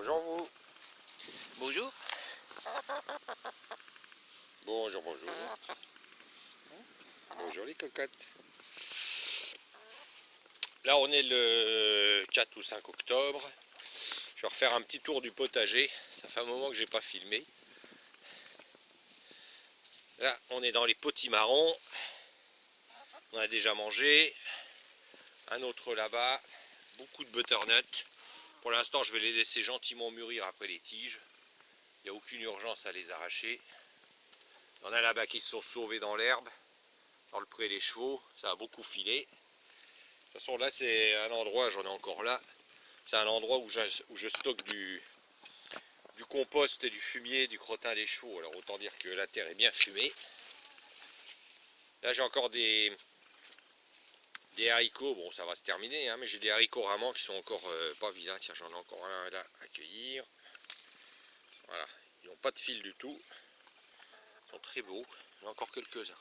Bonjour vous. Bonjour. Bonjour, bonjour. Bonjour les cocottes. Là on est le 4 ou 5 octobre. Je vais refaire un petit tour du potager. Ça fait un moment que j'ai pas filmé. Là on est dans les potimarrons. On a déjà mangé. Un autre là-bas. Beaucoup de butternut. Pour l'instant je vais les laisser gentiment mûrir après les tiges. Il n'y a aucune urgence à les arracher. Il y en a là-bas qui se sont sauvés dans l'herbe, dans le pré des chevaux. Ça a beaucoup filé. De toute façon là c'est un endroit, j'en ai encore là. C'est un endroit où je stocke du compost et du fumier, du crottin des chevaux. Alors autant dire que la terre est bien fumée. Là j'ai encore des haricots, bon ça va se terminer, hein, mais j'ai des haricots ramants qui sont encore pas vides. Tiens, j'en ai encore un là à cueillir. Voilà, ils n'ont pas de fil du tout. Ils sont très beaux. Il y en a encore quelques-uns.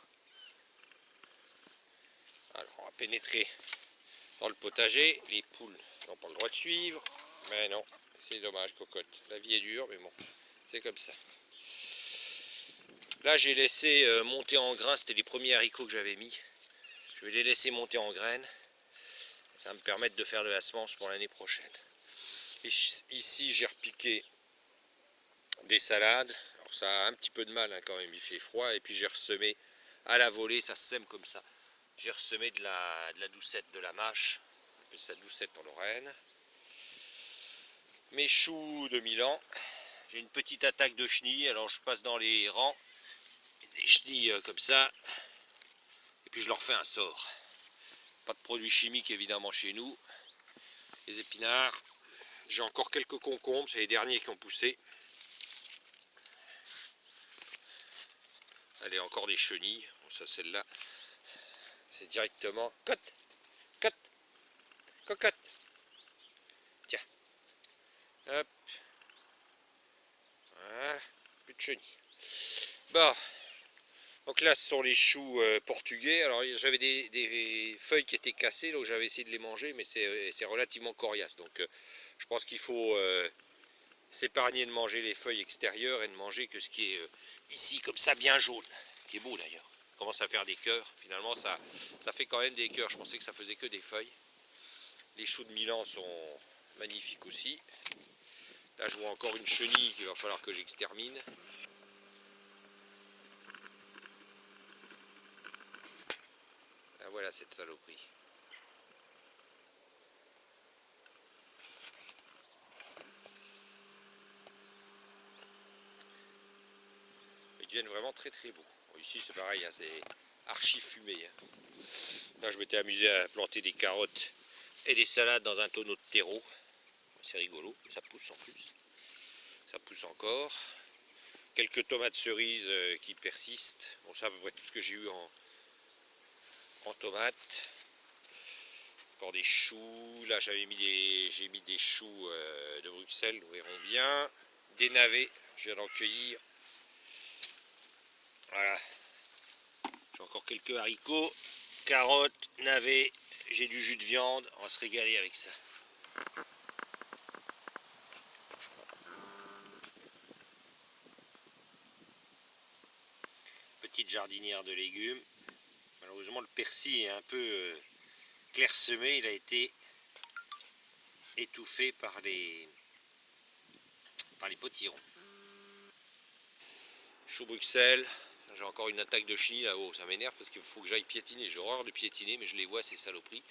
Alors on va pénétrer dans le potager. Les poules n'ont pas le droit de suivre. Mais non, c'est dommage, cocotte. La vie est dure, mais bon, c'est comme ça. Là j'ai laissé monter en grain, c'était les premiers haricots que j'avais mis. Je vais les laisser monter en graines. Ça va me permettre de faire de la semence pour l'année prochaine. Et ici j'ai repiqué des salades. Alors ça a un petit peu de mal hein, quand même, il fait froid. Et puis j'ai ressemé à la volée, ça se sème comme ça. J'ai ressemé de la doucette de la mâche. On appelle ça doucette en Lorraine. Mes choux de Milan. J'ai une petite attaque de chenilles, alors je passe dans les rangs. Des chenilles comme ça. Et puis je leur fais un sort. Pas de produits chimiques évidemment chez nous. Les épinards. J'ai encore quelques concombres, c'est les derniers qui ont poussé. Allez, encore des chenilles. Bon, ça, celle-là, c'est directement... Cotte, cotte, cocotte. Tiens. Hop. Voilà. Plus de chenilles. Bon. Donc là, ce sont les choux portugais. Alors, j'avais des feuilles qui étaient cassées, donc j'avais essayé de les manger, mais c'est relativement coriace. Donc, je pense qu'il faut s'épargner de manger les feuilles extérieures et de manger que ce qui est ici, comme ça, bien jaune. Qui est beau d'ailleurs. Commence à faire des cœurs. Finalement, ça fait quand même des cœurs. Je pensais que ça faisait que des feuilles. Les choux de Milan sont magnifiques aussi. Là, je vois encore une chenille qu'il va falloir que j'extermine. Ah, voilà cette saloperie. Ils deviennent vraiment très très beaux. Bon, ici, c'est pareil, hein, c'est archi fumé. Hein. Là, je m'étais amusé à planter des carottes et des salades dans un tonneau de terreau. C'est rigolo, ça pousse en plus. Ça pousse encore. Quelques tomates cerises qui persistent. Bon, ça à peu près tout ce que j'ai eu en tomates. Encore des choux. Là, j'ai mis des choux de Bruxelles, nous verrons bien. Des navets, je viens d'en cueillir. Voilà. J'ai encore quelques haricots, carottes, navets. J'ai du jus de viande. On va se régaler avec ça. Petite jardinière de légumes. Malheureusement, le persil est un peu clairsemé. Il a été étouffé par les potirons. Chou Bruxelles. J'ai encore une attaque de chenilles là-haut. Ça m'énerve parce qu'il faut que j'aille piétiner. J'ai horreur de piétiner, mais je les vois, ces saloperies,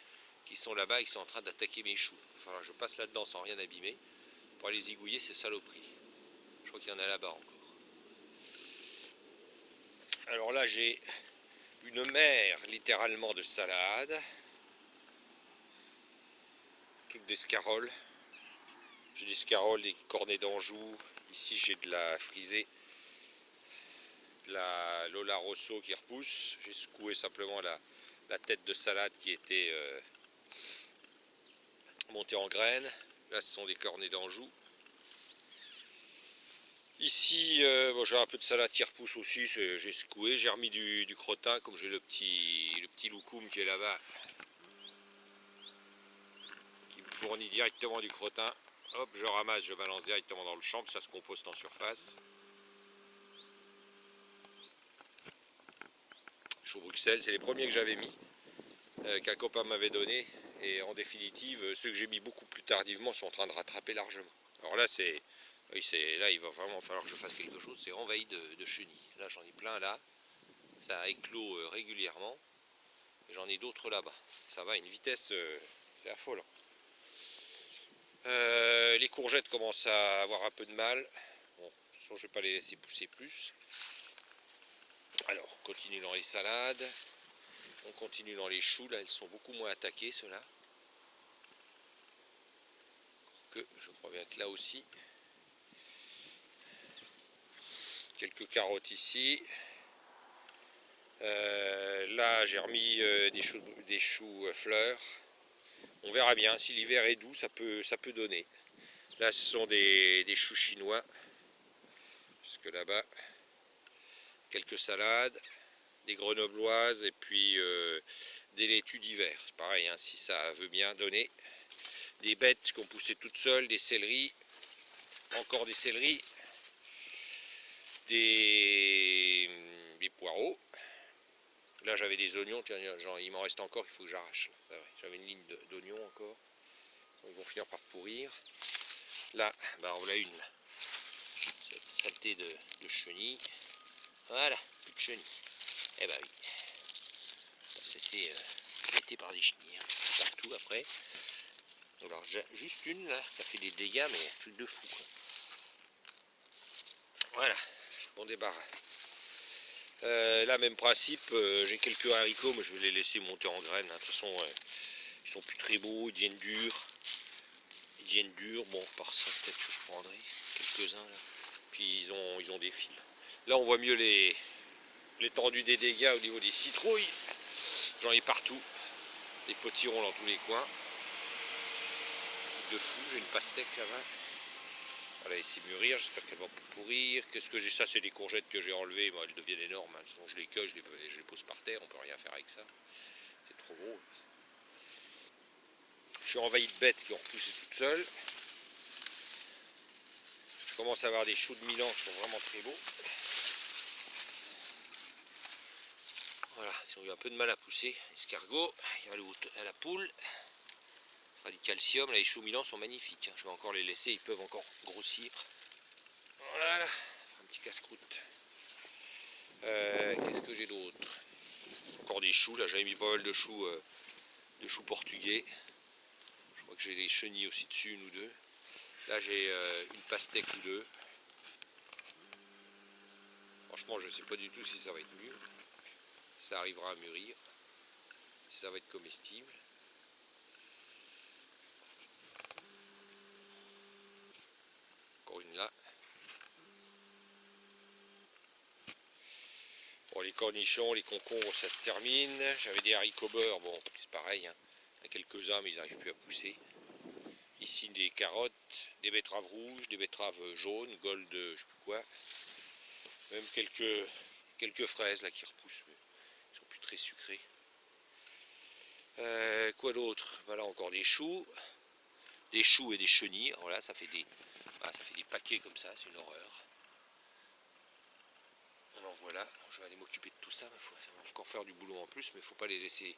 qui sont là-bas et qui sont en train d'attaquer mes choux. Il va falloir que je passe là-dedans sans rien abîmer pour aller zigouiller ces saloperies. Je crois qu'il y en a là-bas encore. Alors là, j'ai une mer littéralement de salade. Toutes des scaroles. J'ai des scaroles, des cornets d'Anjou. Ici, j'ai de la frisée. De la Lola Rosso qui repousse. J'ai secoué simplement la tête de salade qui était montée en graines. Là, ce sont des cornets d'Anjou. Ici, bon, j'ai un peu de salade qui repousse aussi, j'ai secoué. J'ai remis du crottin, comme j'ai le petit loukoum qui est là-bas, qui me fournit directement du crottin. hop, je ramasse, je balance directement dans le champ, ça se composte en surface. Chou Bruxelles, c'est les premiers que j'avais mis, qu'un copain m'avait donné. Et en définitive, ceux que j'ai mis beaucoup plus tardivement sont en train de rattraper largement. Alors là, là il va vraiment falloir que je fasse quelque chose, c'est envahi de chenilles. Là, j'en ai plein là, ça a éclos régulièrement. Et j'en ai d'autres là-bas. Ça va à une vitesse, c'est affolant. Les courgettes commencent à avoir un peu de mal. Bon, de toute façon, je ne vais pas les laisser pousser plus. Alors, on continue dans les salades. On continue dans les choux. Là, elles sont beaucoup moins attaquées, ceux-là. Que je crois bien que là aussi. Quelques carottes ici. Là, j'ai remis des choux fleurs. On verra bien. Si l'hiver est doux, ça peut donner. Là, ce sont des choux chinois. Parce que là-bas, quelques salades, des grenobloises et puis des laitues d'hiver. C'est pareil, hein, si ça veut bien donner. Des bêtes qui ont poussé toutes seules, des céleris, encore des céleris, des poireaux. Là, j'avais des oignons, tiens, il m'en reste encore, il faut que j'arrache. J'avais une ligne d'oignons encore. Ils vont finir par pourrir. Là, bah, on a une. Cette saleté de chenilles. Voilà, plus de chenilles. Eh ben oui. C'est été par des chenilles. Hein. Partout après. Alors j'ai juste une là, qui a fait des dégâts, mais un truc de fou. Quoi. Voilà, bon débarras. Là, même principe, j'ai quelques haricots, mais je vais les laisser monter en graines. Hein. De toute façon, ils sont plus très beaux, ils deviennent durs. Bon, par ça, peut-être que je prendrai quelques-uns là. Puis ils ont des fils. Là, on voit mieux l'étendue des dégâts au niveau des citrouilles. J'en ai partout. Des potirons dans tous les coins. Truc de fou, j'ai une pastèque là-bas. On va la laisser mûrir, j'espère qu'elle va pas pourrir. Qu'est-ce que j'ai? Ça, c'est des courgettes que j'ai enlevées. Bon, elles deviennent énormes. Hein. Je les cueille, je les pose par terre. On peut rien faire avec ça. C'est trop gros. Je suis envahi de bêtes qui ont repoussé toutes seules. Je commence à avoir des choux de Milan qui sont vraiment très beaux. Voilà, ils ont eu un peu de mal à pousser. Escargot, il y a la poule. Il fera du calcium. Là, les choux Milan sont magnifiques. Hein. Je vais encore les laisser, ils peuvent encore grossir. Voilà, un petit casse-croûte. Qu'est-ce que j'ai d'autre? Encore des choux, là j'avais mis pas mal de choux portugais. Je crois que j'ai des chenilles aussi dessus, une ou deux. Là j'ai une pastèque ou deux. Franchement je sais pas du tout si ça va être mûr. Si ça arrivera à mûrir. Si ça va être comestible. Encore une là. Bon, les cornichons, les concombres, ça se termine. J'avais des haricots beurre, bon, c'est pareil. Hein. Il y a quelques-uns, mais ils n'arrivent plus à pousser. Ici, des carottes, des betteraves rouges, des betteraves jaunes, gold, je sais plus quoi. Même quelques fraises là qui repoussent, mais ils sont plus très sucrés. Quoi d'autre? Voilà, encore des choux et des chenilles. Voilà, ça fait des paquets comme ça, c'est une horreur. Alors voilà, je vais aller m'occuper de tout ça. Ça va encore faire du boulot en plus, mais il ne faut pas les laisser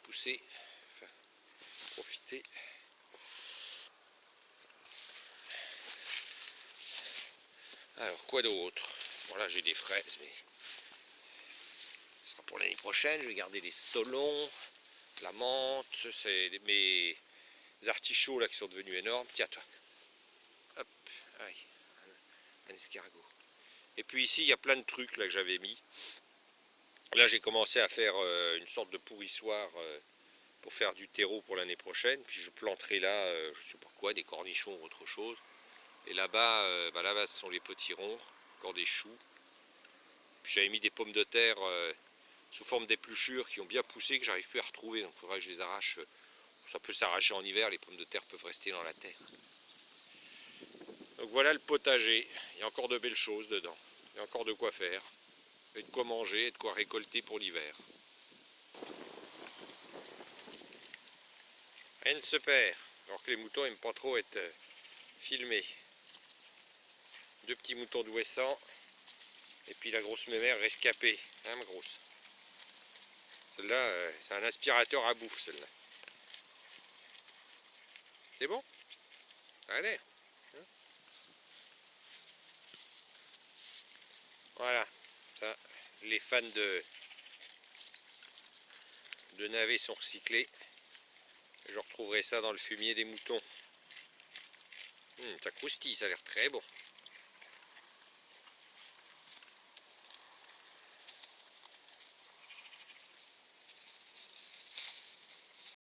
pousser. Enfin, profiter. Alors, quoi d'autre? Voilà, j'ai des fraises, mais ce sera pour l'année prochaine. Je vais garder les stolons, la menthe, c'est mes artichauts là qui sont devenus énormes. Tiens, toi. Hop, allez, un escargot. Et puis ici, il y a plein de trucs là que j'avais mis. Là, j'ai commencé à faire une sorte de pourrissoir pour faire du terreau pour l'année prochaine. Puis je planterai là, je sais pas quoi, des cornichons ou autre chose. Et là-bas, là-bas, ce sont les potirons, encore des choux. Puis j'avais mis des pommes de terre sous forme d'épluchures qui ont bien poussé, que j'arrive plus à retrouver. Donc il faudra que je les arrache. Ça peut s'arracher en hiver, les pommes de terre peuvent rester dans la terre. Donc voilà le potager. Il y a encore de belles choses dedans. Il y a encore de quoi faire. Et de quoi manger, et de quoi récolter pour l'hiver. Rien ne se perd. Alors que les moutons n'aiment pas trop être filmer. 2 petits moutons d'Ouessant. Et puis la grosse mémère rescapée. Hein, ma grosse. Celle-là, c'est un aspirateur à bouffe, celle-là. C'est bon? Allez. Voilà. Ça, les fans de navets sont recyclés. Je retrouverai ça dans le fumier des moutons. Ça croustille, ça a l'air très bon.